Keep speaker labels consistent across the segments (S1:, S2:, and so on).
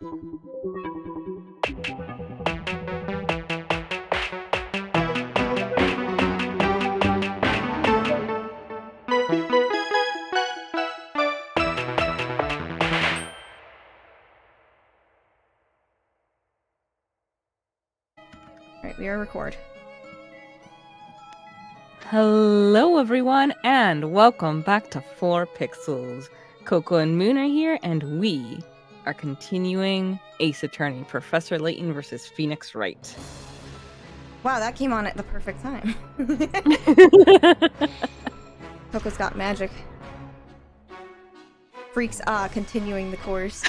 S1: Alright, we are record.
S2: Hello everyone, and welcome back to 4 Pixels. Coco and Moon are here, and we are continuing Ace Attorney, Professor Layton versus Phoenix Wright.
S1: Wow, that came on at the perfect time. Coco's got magic. Freaks continuing the course.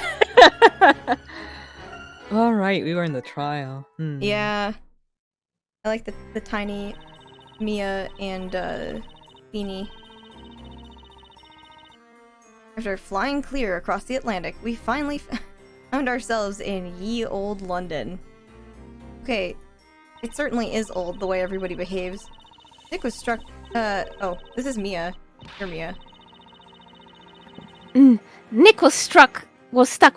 S2: Alright, we were in the trial.
S1: Yeah. I like the tiny Mia and Beanie. After flying clear across the Atlantic, we finally found ourselves in ye old London. Okay, it certainly is old the way everybody behaves. Nick was struck. Oh, this is Mia. You're Mia.
S2: Nick was stuck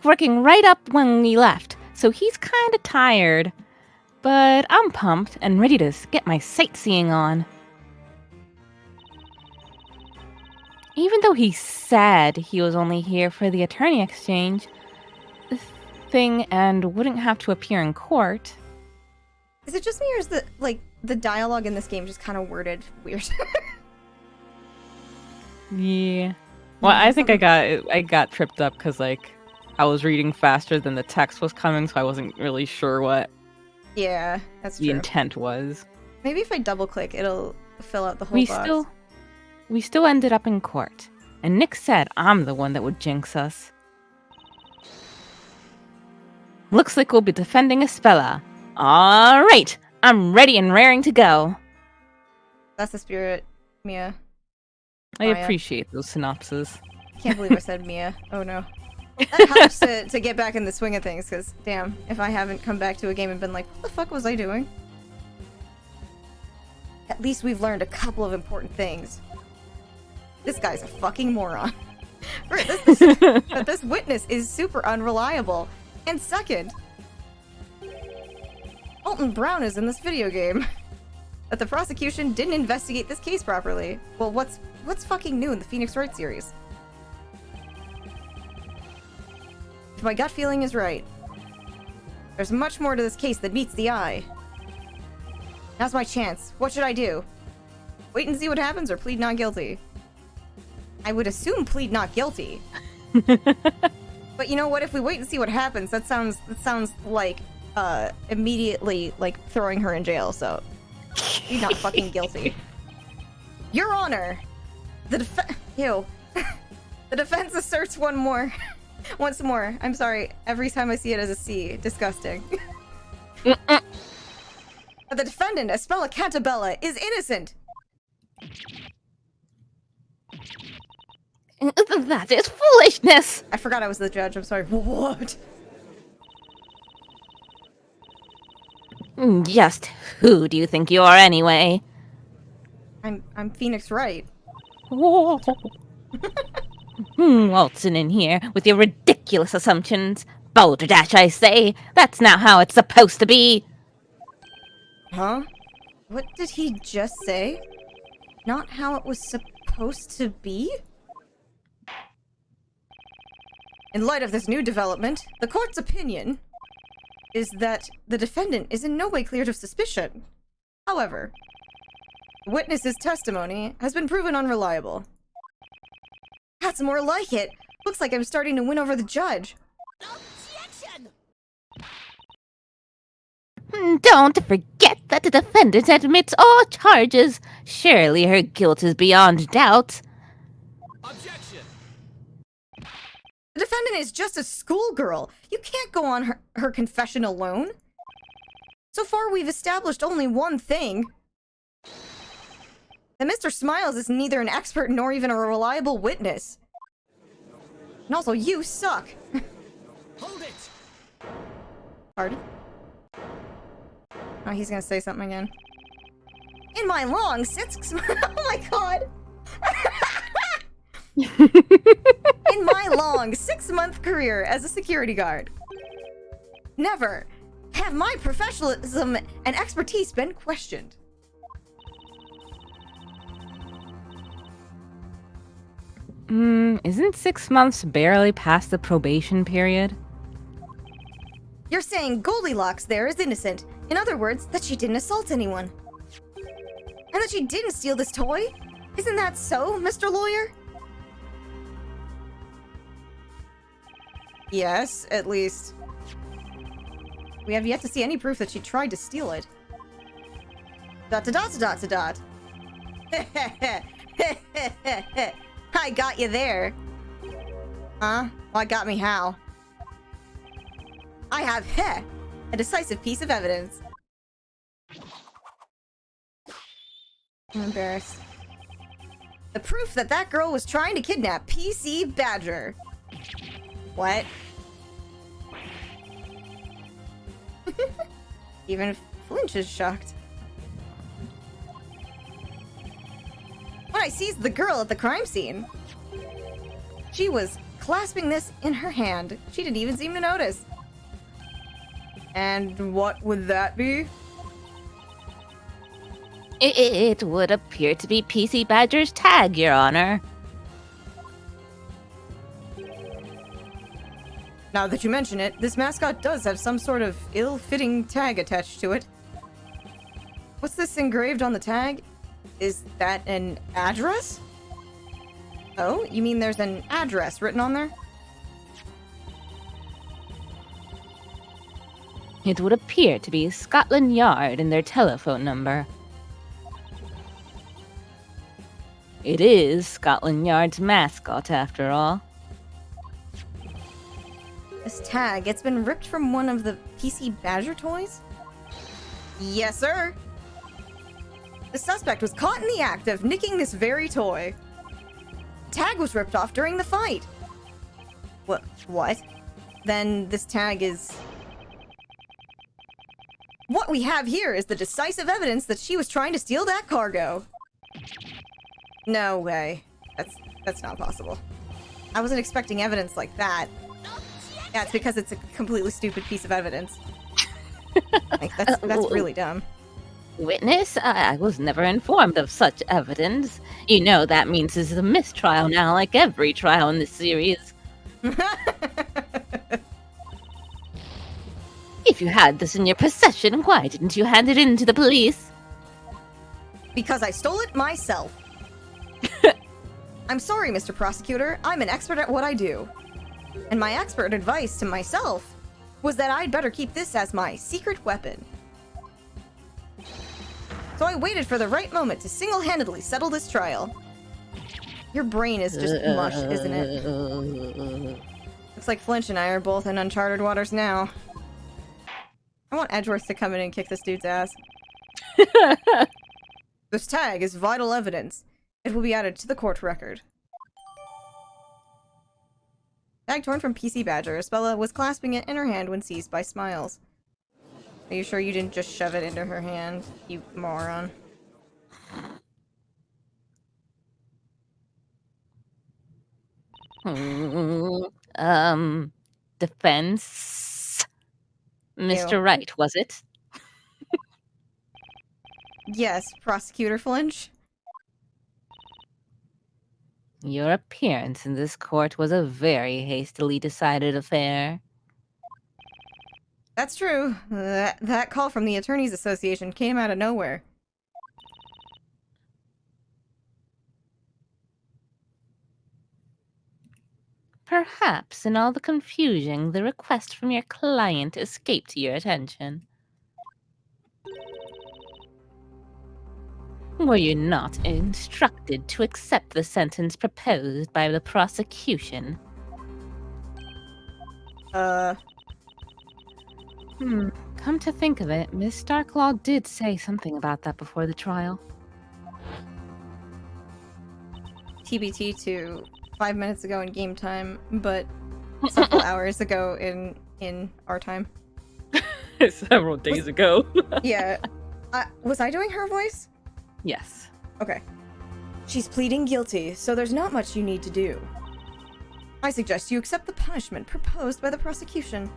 S2: working right up when we left, so he's kinda tired. But I'm pumped and ready to get my sightseeing on. Even though he said he was only here for the attorney exchange thing and wouldn't have to appear in court.
S1: Is it just me, or is the dialogue in this game just kind of worded weird?
S2: Yeah. Well, I think I got tripped up because I was reading faster than the text was coming, so I wasn't really sure what
S1: Yeah, that's true.
S2: the intent was.
S1: Maybe if I double click, it'll fill out the whole box.
S2: We still ended up in court, and Nick said I'm the one that would jinx us. Looks like we'll be defending Espella. All right, I'm ready and raring to go.
S1: That's the spirit, Mia.
S2: I appreciate those synopses.
S1: Can't believe I said Mia. Oh no. That helps to get back in the swing of things, because, damn, if I haven't come back to a game and been like, what the fuck was I doing? At least we've learned a couple of important things. This guy's a fucking moron. This witness is super unreliable. And second, Alton Brown is in this video game. That the prosecution didn't investigate this case properly. Well, what's fucking new in the Phoenix Wright series? If my gut feeling is right, there's much more to this case than meets the eye. Now's my chance. What should I do? Wait and see what happens, or plead not guilty? I would assume plead not guilty. But you know what? If we wait and see what happens, that sounds like immediately like throwing her in jail. So plead not fucking guilty. Your Honor, the defense asserts once more. I'm sorry. Every time I see it as a C, disgusting. The defendant, Espella Cantabella, is innocent.
S2: That is foolishness!
S1: I forgot I was the judge. I'm sorry. What?
S2: Just who do you think you are anyway?
S1: I'm Phoenix Wright.
S2: Waltzing in here with your ridiculous assumptions. Balderdash, I say. That's not how it's supposed to be.
S1: Huh? What did he just say? Not how it was supposed to be? In light of this new development, the court's opinion is that the defendant is in no way cleared of suspicion. However, the witness's testimony has been proven unreliable. That's more like it. Looks like I'm starting to win over the judge.
S3: Objection!
S2: Don't forget that the defendant admits all charges. Surely her guilt is beyond doubt.
S3: Objection!
S1: The defendant is just a schoolgirl. You can't go on her confession alone. So far, we've established only one thing. That Mr. Smiles is neither an expert nor even a reliable witness. And also, you suck.
S3: Hold it!
S1: Pardon? Oh, he's gonna say something again. In my long oh my god! In my long 6-month career as a security guard, never have my professionalism and expertise been questioned.
S2: Isn't 6 months barely past the probation period?
S1: You're saying Goldilocks there is innocent. In other words, that she didn't assault anyone. And that she didn't steal this toy? Isn't that so, Mr. Lawyer? Yes, at least. We have yet to see any proof that she tried to steal it. Dot to dot to dot to dot. I got you there. Huh? Well, got me how? I have, a decisive piece of evidence. I'm embarrassed. The proof that that girl was trying to kidnap PC Badger. What? Even Flinch is shocked. When I seized the girl at the crime scene, she was clasping this in her hand. She didn't even seem to notice. And what would that be?
S4: It would appear to be PC Badger's tag, Your Honor.
S1: Now that you mention it, this mascot does have some sort of ill-fitting tag attached to it. What's this engraved on the tag? Is that an address? Oh, you mean there's an address written on there?
S4: It would appear to be Scotland Yard and their telephone number. It is Scotland Yard's mascot, after all.
S1: This tag, it's been ripped from one of the PC Badger toys? Yes, sir! The suspect was caught in the act of nicking this very toy. Tag was ripped off during the fight. What? Then this tag is... What we have here is the decisive evidence that she was trying to steal that cargo. No way. That's not possible. I wasn't expecting evidence like that. Yeah, it's because it's a completely stupid piece of evidence. Like, that's really dumb.
S4: Witness, I was never informed of such evidence. You know that means this is a mistrial now, like every trial in this series. If you had this in your possession, why didn't you hand it in to the police?
S1: Because I stole it myself. I'm sorry, Mr. Prosecutor. I'm an expert at what I do. And my expert advice to myself was that I'd better keep this as my secret weapon. So I waited for the right moment to single-handedly settle this trial. Your brain is just mush, isn't it? Looks like Flinch and I are both in uncharted waters now. I want Edgeworth to come in and kick this dude's ass. This tag is vital evidence. It will be added to the court record. Tag torn from PC Badger. Isabella was clasping it in her hand when seized by Smiles. Are you sure you didn't just shove it into her hand, you moron?
S4: Defense? Mr.
S1: Ew.
S4: Wright, was it?
S1: Yes, Prosecutor Flinch.
S4: Your appearance in this court was a very hastily decided affair.
S1: That's true. That call from the Attorneys Association came out of nowhere.
S4: Perhaps in all the confusion, the request from your client escaped your attention. Were you not instructed to accept the sentence proposed by the prosecution?
S2: Come to think of it, Miss Darklaw did say something about that before the trial.
S1: TBT to 5 minutes ago in game time, but several hours ago in our time.
S2: Several days ago.
S1: Yeah. Was I doing her voice?
S2: Yes.
S1: Okay. She's pleading guilty, so there's not much you need to do. I suggest you accept the punishment proposed by the prosecution.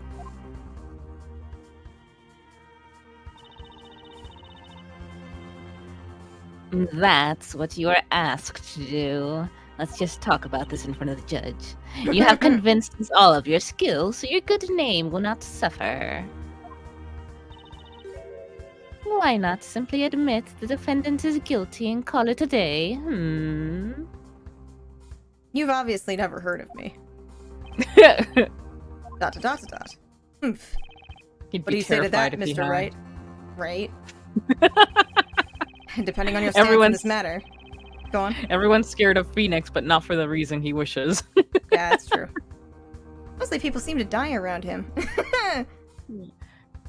S4: That's what you are asked to do. Let's just talk about this in front of the judge. You have convinced us all of your skills, so your good name will not suffer. Why not simply admit the defendant is guilty and call it a day?
S1: You've obviously never heard of me. Dot to dot to dot. Humph.
S2: He'd
S1: What do
S2: be
S1: you say to that,
S2: terrified if he
S1: Mr.
S2: had.
S1: Wright? Right? Depending on your stance in
S2: Everyone's-
S1: this matter. Go on.
S2: Everyone's scared of Phoenix, but not for the reason he wishes.
S1: Yeah, that's true. Mostly people seem to die around him.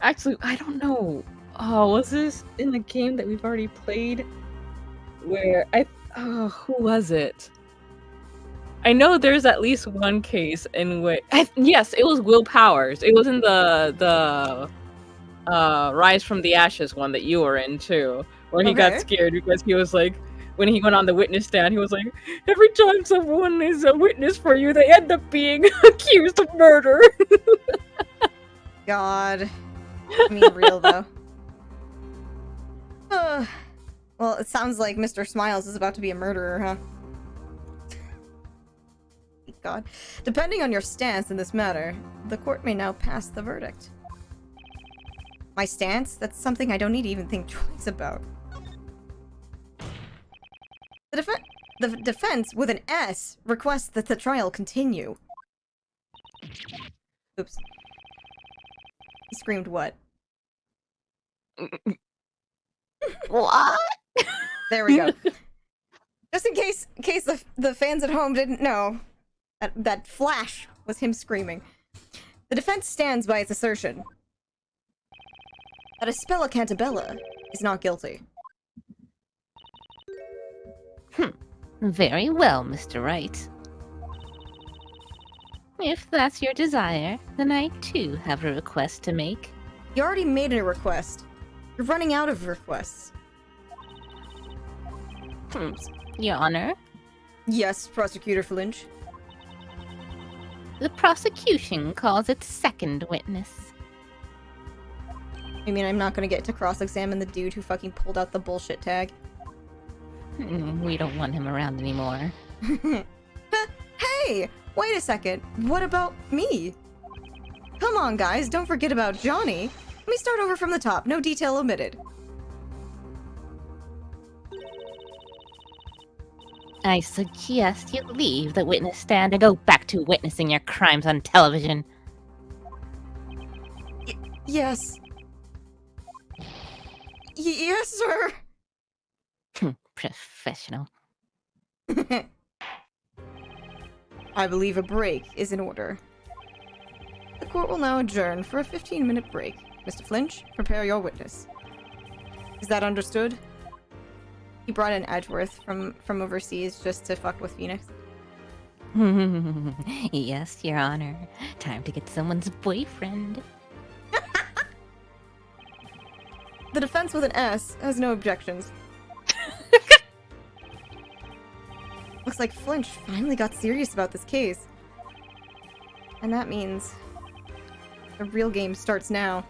S2: Actually, I don't know. Oh, was this in the game that we've already played? Where who was it? I know there's at least one case in which yes, it was Will Powers. It was in the Rise from the Ashes one that you were in too, where he got
S1: Okay.
S2: scared because he was like, when he went on the witness stand, he was like, every time someone is a witness for you, they end up being accused of murder.
S1: God. I mean, real though. Well, it sounds like Mr. Smiles is about to be a murderer, huh? God. Depending on your stance in this matter, the court may now pass the verdict. My stance? That's something I don't need to even think twice about. The defense, with an S, requests that the trial continue. Oops. He screamed what?
S4: What?
S1: There we go. Just in case the fans at home didn't know, that flash was him screaming. The defense stands by its assertion that Aspacecocoon is not guilty.
S4: Very well, Mr. Wright. If that's your desire, then I too have a request to make.
S1: You already made a request. You're running out of requests.
S4: Your Honor,
S1: Yes, Prosecutor Flinch.
S4: the prosecution calls its second witness.
S1: You mean I'm not gonna get to cross-examine the dude who fucking pulled out the bullshit tag?
S4: We don't want him around anymore.
S1: Hey! Wait a second. What about me? Come on, guys. Don't forget about Johnny. Let me start over from the top. No detail omitted.
S4: I suggest you leave the witness stand and go back to witnessing your crimes on television.
S1: Yes. Yes, sir.
S4: Professional.
S1: I believe a break is in order. The court will now adjourn for a 15-minute break. Mr. Flinch, prepare your witness. Is that understood? He brought in Edgeworth from overseas just to fuck with Phoenix.
S4: Yes, Your Honor. Time to get someone's boyfriend.
S1: The defense with an S has no objections. Looks like Flinch finally got serious about this case. And that means the real game starts now.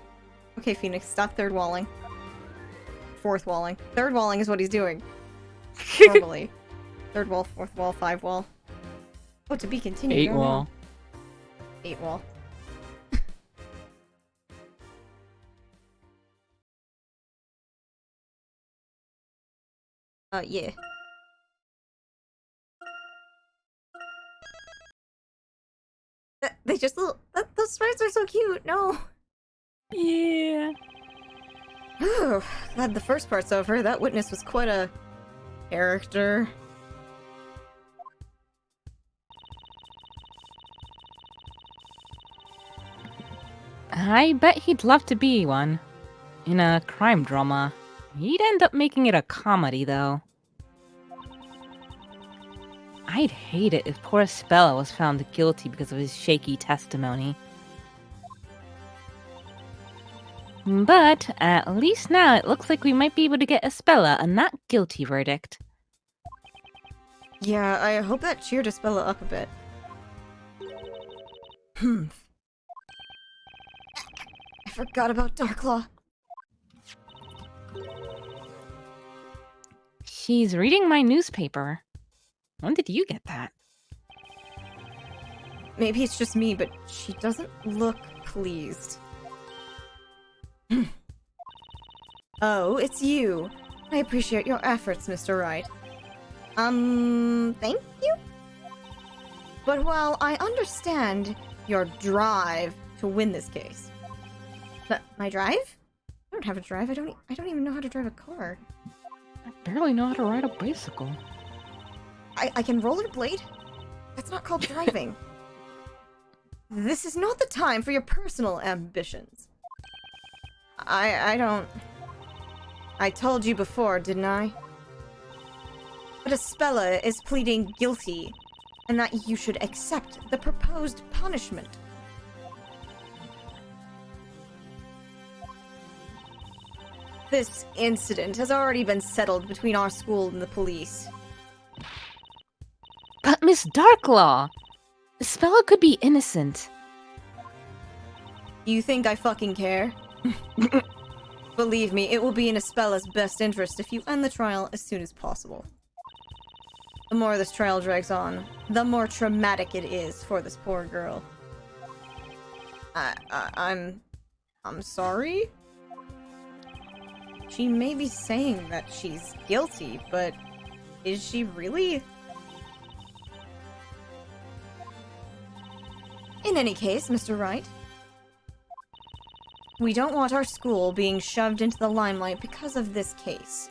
S1: Okay, Phoenix, stop third walling. Fourth walling. Third walling is what he's doing. Normally. Third wall, fourth wall, five wall. Oh, to be continued.
S2: 8
S1: Oh, no.
S2: wall.
S1: 8 wall. Yeah. They just little. Those sprites are so cute. No.
S2: Yeah.
S1: Whew, glad the first part's over. That witness was quite a character.
S2: I bet he'd love to be one. In a crime drama. He'd end up making it a comedy, though. I'd hate it if poor Spella was found guilty because of his shaky testimony. But at least now it looks like we might be able to get Espella a not guilty verdict.
S1: Yeah, I hope that cheered Espella up a bit. I forgot about Darklaw.
S2: She's reading my newspaper. When did you get that?
S1: Maybe it's just me, but she doesn't look pleased. Oh, it's you. I appreciate your efforts, Mr. Wright. Thank you? But while I understand your drive to win this case... My drive? I don't have a drive. I don't even know how to drive a car.
S2: I barely know how to ride a bicycle.
S1: I can rollerblade? That's not called driving. This is not the time for your personal ambitions. I don't... I told you before, didn't I? But Espella is pleading guilty, and that you should accept the proposed punishment. This incident has already been settled between our school and the police.
S2: But Miss Darklaw! Espella could be innocent.
S1: You think I fucking care? Believe me, it will be in Espella's best interest if you end the trial as soon as possible. The more this trial drags on, the more traumatic it is for this poor girl. I'm sorry? She may be saying that she's guilty, but is she really? In any case, Mr. Wright, we don't want our school being shoved into the limelight because of this case.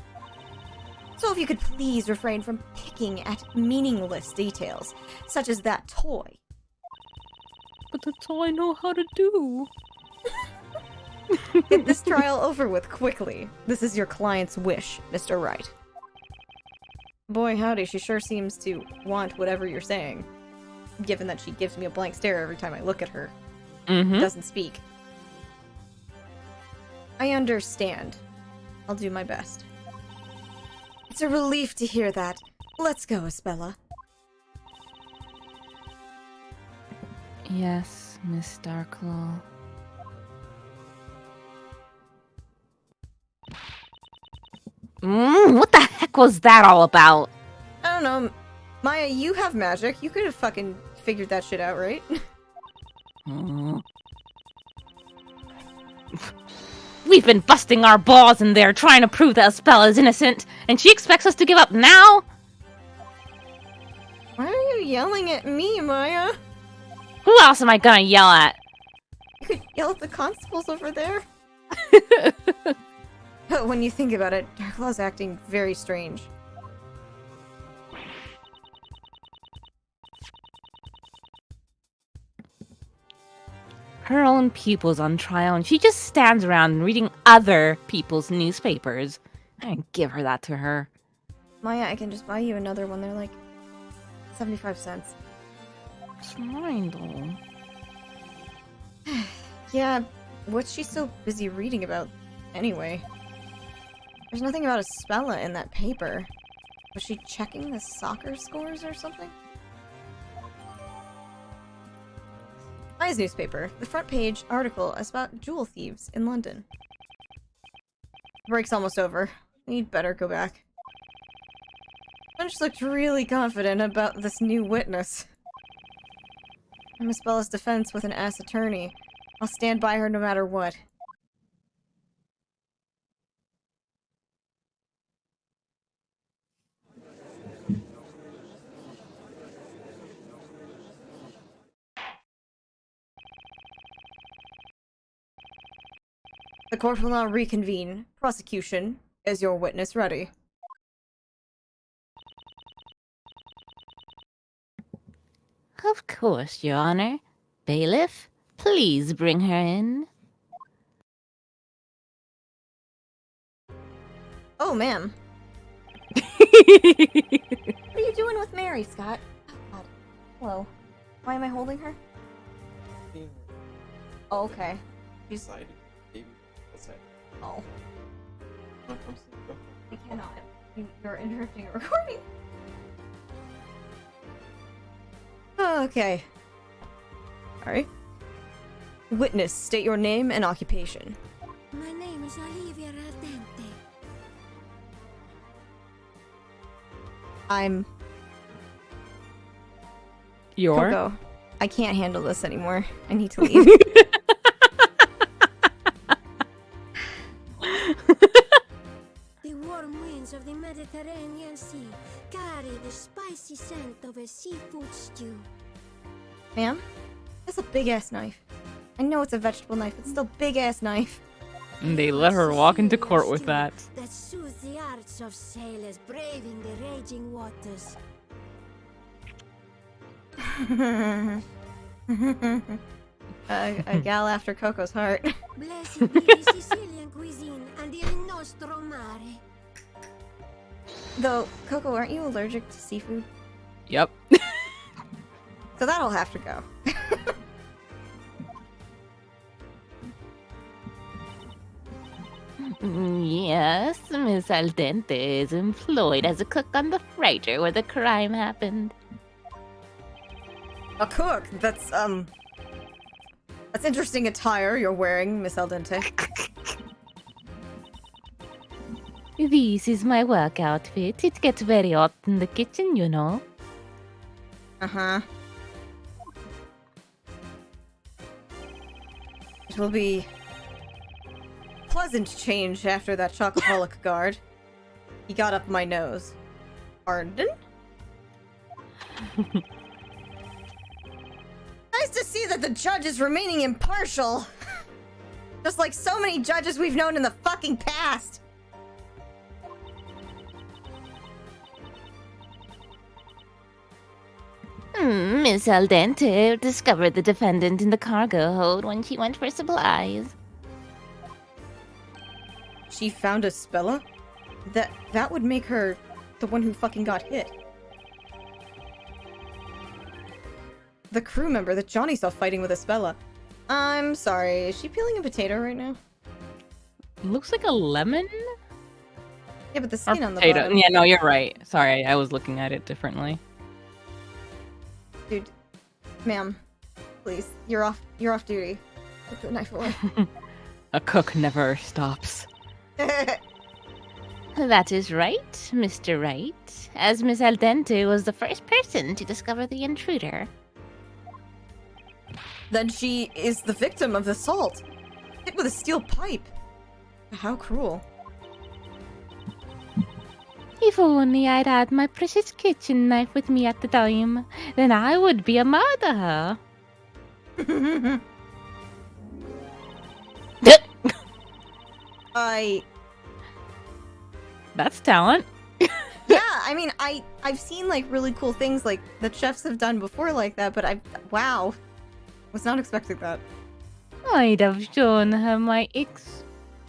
S1: So if you could please refrain from picking at meaningless details, such as that toy.
S2: But that's all I know how to do.
S1: Get this trial over with quickly. This is your client's wish, Mr. Wright. Boy howdy, she sure seems to want whatever you're saying. Given that she gives me a blank stare every time I look at her. Doesn't speak. I understand. I'll do my best. It's a relief to hear that. Let's go, Espella.
S2: Yes, Miss Darklaw.
S4: What the heck was that all about?
S1: I don't know. Maya, you have magic. You could have fucking figured that shit out, right?
S4: We've been busting our balls in there trying to prove that Espella is innocent, and she expects us to give up now?
S1: Why are you yelling at me, Maya?
S4: Who else am I gonna yell at?
S1: You could yell at the constables over there. But when you think about it, Darklaw's acting very strange.
S4: Her own pupil's on trial, and she just stands around reading other people's newspapers. I didn't give her that to her.
S1: Maya, I can just buy you another one. They're like 75 cents.
S4: It's mine, though.
S1: Yeah, what's she so busy reading about anyway? There's nothing about Espella in that paper. Was she checking the soccer scores or something? Maya's newspaper. The front page article is about jewel thieves in London. Break's almost over. We'd better go back. Punch looked really confident about this new witness. I'm Espella's defense with an ass attorney. I'll stand by her no matter what. The court will now reconvene. Prosecution, is your witness ready?
S4: Of course, Your Honor. Bailiff, please bring her in.
S1: Oh, ma'am. What are you doing with Mary, Scott? Oh, God. Hello. Why am I holding her? Oh, okay. She's... Oh. I cannot. You're interrupting a recording. Okay. Alright. Witness, state your name and occupation.
S5: My name is Olivia Ardente.
S1: I'm
S2: Your?
S1: Coco. I can't handle this anymore. I need to leave.
S5: The warm winds of the Mediterranean Sea carry the spicy scent of a seafood stew.
S1: Ma'am? That's a big-ass knife. I know it's a vegetable knife, it's still big-ass knife.
S2: And they let her walk into court with that.
S5: That soothes the hearts of sailors braving the raging waters.
S1: A gal after Coco's heart.
S5: Blessed be the Sicilian cuisine and the Il Nostro Mare.
S1: Though, Coco, aren't you allergic to seafood?
S2: Yep.
S1: So that'll have to go.
S4: Yes, Miss Al Dente is employed as a cook on the freighter where the crime happened.
S1: A cook? That's interesting attire you're wearing, Miss Al Dente.
S4: This is my work outfit. It gets very hot in the kitchen, you know.
S1: Uh-huh. It will be pleasant change after that chocoholic guard. He got up my nose. Pardon? Nice to see that the judge is remaining impartial. Just like so many judges we've known in the fucking past.
S4: Miss Al Dente discovered the defendant in the cargo hold when she went for supplies.
S1: She found a Spella? That would make her the one who fucking got hit. The crew member that Johnny saw fighting with a Spella. I'm sorry, is she peeling a potato right now?
S2: Looks like a lemon?
S1: Yeah, but the
S2: Or
S1: skin on the
S2: potato.
S1: bottom.
S2: Yeah, no, you're right. Sorry, I was looking at it differently.
S1: Dude, ma'am, please, you're off duty. Put the knife away.
S2: A cook never stops.
S4: That is right, Mr. Wright, as Miss Al Dente was the first person to discover the intruder.
S1: Then she is the victim of assault. Hit with a steel pipe. How cruel.
S4: If only I'd had my precious kitchen knife with me at the time, then I would be a murderer.
S2: That's talent.
S1: Yeah, I mean, I've seen like really cool things like that chefs have done before like that, but wow, was not expecting that.
S4: I'd have shown her my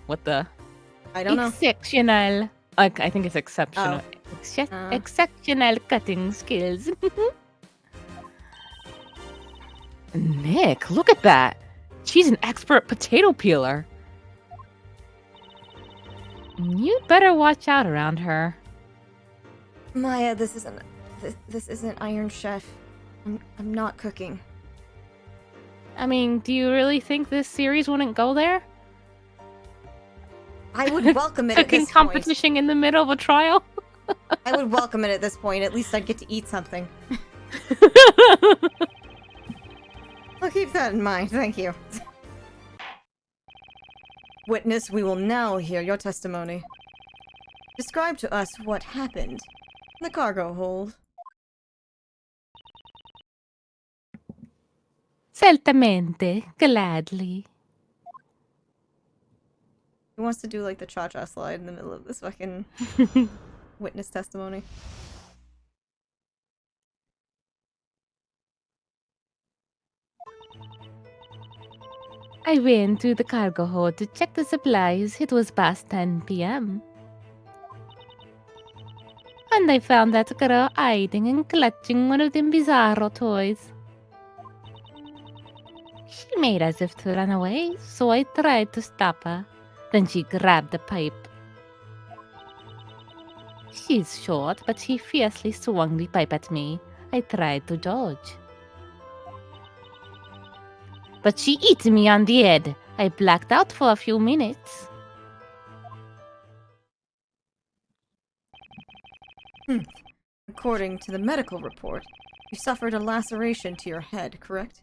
S2: What the?
S1: I don't know.
S4: exceptional,
S2: I think it's exceptional.
S4: exceptional cutting skills.
S2: Nick, look at that. She's an expert potato peeler. You'd better watch out around her.
S1: Maya, this isn't Iron Chef. I'm not cooking.
S2: I mean, do you really think this series wouldn't go there?
S1: I would welcome it at
S2: Cooking
S1: this point.
S2: competition in the middle of a trial?
S1: I would welcome it at this point. At least I'd get to eat something. I'll keep that in mind. Thank you. Witness, we will now hear your testimony. Describe to us what happened in the cargo hold.
S4: Certamente, gladly.
S1: He wants to do like the cha-cha slide in the middle of this fucking witness testimony.
S4: I went to the cargo hold to check the supplies. It was past 10 p.m. And I found that girl hiding and clutching one of them bizarro toys. She made as if to run away, so I tried to stop her. Then she grabbed the pipe. She's short, but she fiercely swung the pipe at me. I tried to dodge. But she hit me on the head. I blacked out for a few minutes.
S1: According to the medical report, you suffered a laceration to your head, correct?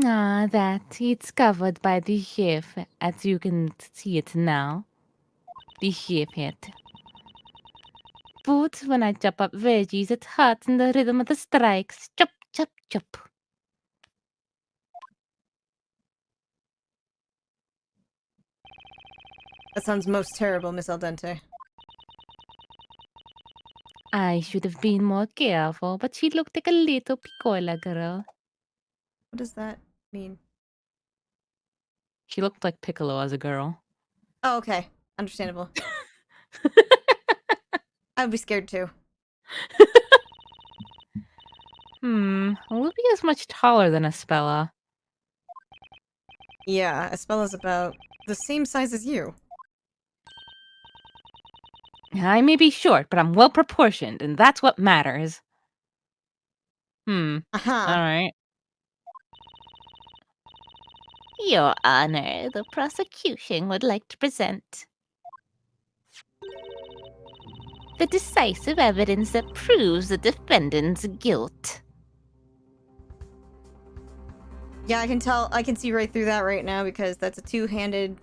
S4: Ah, that it's covered by the chef, as you can see it now. The chef hit. But when I chop up veggies, it hurts in the rhythm of the strikes. Chop, chop, chop.
S1: That sounds most terrible, Miss Al Dente.
S4: I should have been more careful, but she looked like a little picola girl.
S1: What does that mean?
S2: She looked like Piccolo as a girl.
S1: Oh, okay. Understandable. I would be scared too.
S2: Olivia's much taller than Espella.
S1: Yeah, Espella's about the same size as you.
S2: I may be short, but I'm well proportioned, and that's what matters.
S1: Aha.
S2: Alright.
S4: Your Honor, the prosecution would like to present the decisive evidence that proves the defendant's guilt.
S1: Yeah, I can tell. I can see right through that right now because that's a two-handed,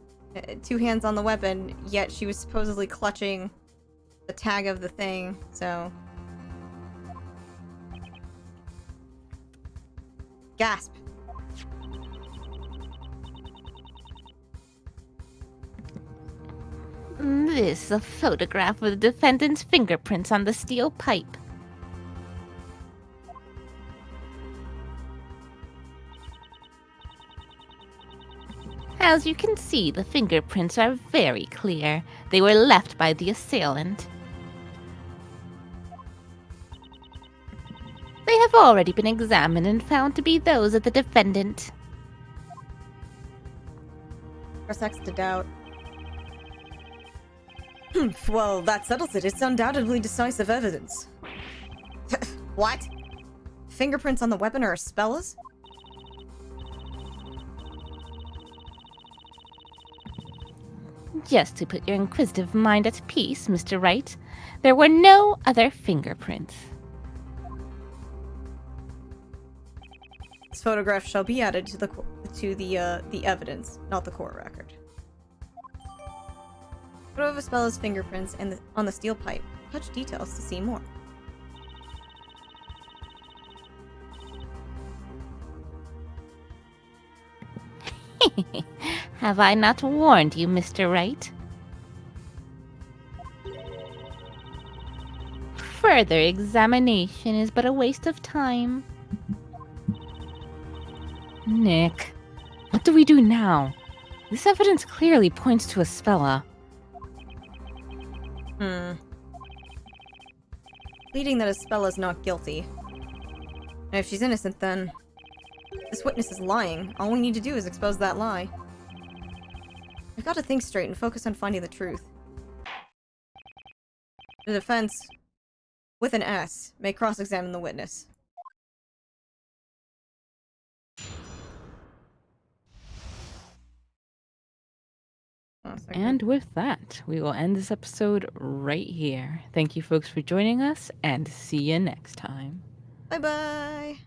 S1: two hands on the weapon. Yet she was supposedly clutching the tag of the thing. So, gasp.
S4: This is a photograph of the defendant's fingerprints on the steel pipe. As you can see, the fingerprints are very clear. They were left by the assailant. They have already been examined and found to be those of the defendant.
S1: Press X to doubt. Well, that settles it. It's undoubtedly decisive evidence. What? Fingerprints on the weapon are Espella's?
S4: Just to put your inquisitive mind at peace, Mr. Wright, there were no other fingerprints.
S1: This photograph shall be added to the evidence, not the court record. Photo of Espella's fingerprints and on the steel pipe. Touch details to see more.
S4: Have I not warned you, Mr. Wright? Further examination is but a waste of time.
S2: Nick, what do we do now? This evidence clearly points to Espella.
S1: Pleading that Espella's not guilty. And if she's innocent, then this witness is lying. All we need to do is expose that lie. I've got to think straight and focus on finding the truth. The defense, with an S, may cross-examine the witness.
S2: And with that, we will end this episode right here. Thank you folks for joining us, and see you next time.
S1: Bye-bye!